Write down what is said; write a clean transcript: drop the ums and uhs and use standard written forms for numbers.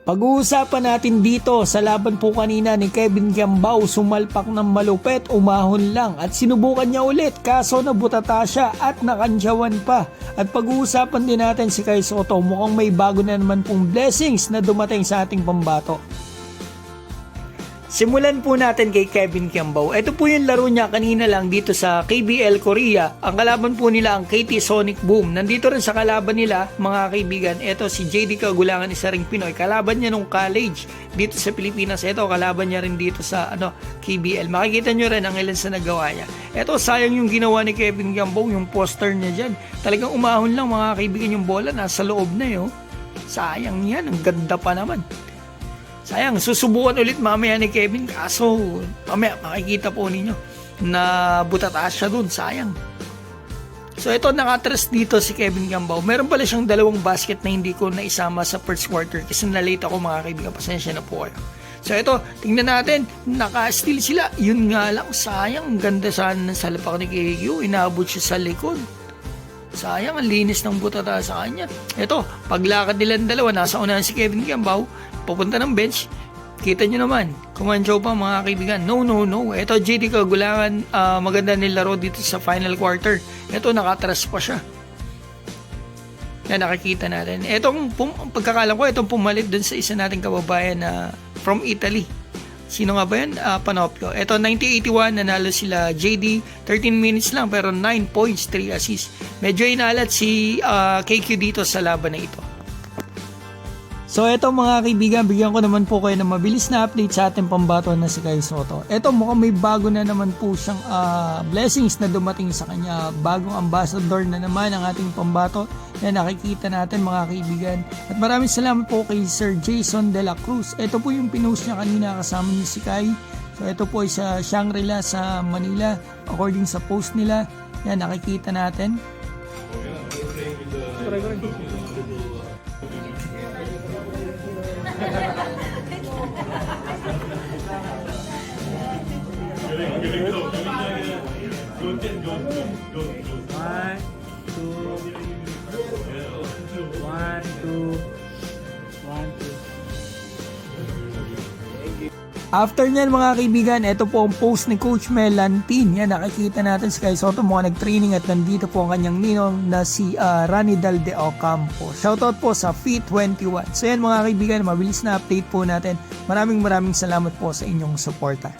Pag-uusapan natin dito sa laban po kanina ni Kevin Kiambao, sumalpak ng malupet, umahon lang at sinubukan niya ulit kaso nabutata siya at nakansyawan pa. At pag-uusapan din natin si Kai Sotto, mukhang may bago na naman pong blessings na dumating sa ating pambato. Simulan po natin kay Kevin Kiambao. Ito po yung laro niya kanina lang dito sa KBL Korea. Ang kalaban po nila ang KT Sonic Boom. Nandito rin sa kalaban nila mga kaibigan. Ito si JD Kagulangan, isa ring Pinoy. Kalaban niya nung college dito sa Pilipinas. Ito kalaban niya rin dito sa KBL. Makikita nyo rin ang ilan sa nagawa niya. Ito sayang yung ginawa ni Kevin Kiambao, yung poster niya dyan. Talagang umahon lang mga kaibigan, yung bola nasa loob na yun. Sayang yan, ang ganda pa naman. Sayang, susubukan ulit mamaya ni Kevin, kaso mamaya makikita po ninyo na butataas siya dun, sayang. So ito, nakatras dito si Kevin Kiambao. Meron pala siyang dalawang basket na hindi ko naisama sa first quarter kasi na-late ako mga kaibigan, pasensya na po kayo. So ito, tingnan natin, naka-steal sila. Yun nga lang, sayang, ganda sana ng salapak ni KQ, inaabot siya sa likod. Sayang, ang linis ng butata sa kanya. Ito, paglakad nilang dalawa, nasa unahan si Kevin Kiambao, pupunta ng bench, kita nyo naman, kumansyaw pa mga kaibigan. No. Ito, JD Kagulangan, maganda nilaro dito sa final quarter. Ito, nakatras pa siya. Yan, nakikita natin. Itong, pagkakalam ko, itong pumalit dun sa isa nating kababayan na from Italy. Sino nga ba yan? Panopio. Ito, 1981, nanalo sila JD. 13 minutes lang, pero 9 points, 3 assists. Medyo inalat si KQ dito sa laban na ito. So eto mga kaibigan, bigyan ko naman po kayo ng mabilis na update sa ating pambato na si Kai Sotto. Eto, mukhang may bago na naman po siyang blessings na dumating sa kanya. Bagong ambassador na naman ang ating pambato na nakikita natin mga kaibigan. At maraming salamat po kay Sir Jason De La Cruz. Ito po yung pinost niya kanina kasama niya si Kai. So ito po ay sa Shangri-La sa Manila. According sa post nila, yan nakikita natin. After nyan mga kaibigan, ito po ang post ni Coach Mel Lantin. Yan, nakikita natin si Kai Sotto mukhang nag-training at nandito po ang kanyang ninong na si Ranidal de Ocampo. Shoutout po sa Fit21. So yan mga kaibigan, mabilis na update po natin. Maraming salamat po sa inyong suporta.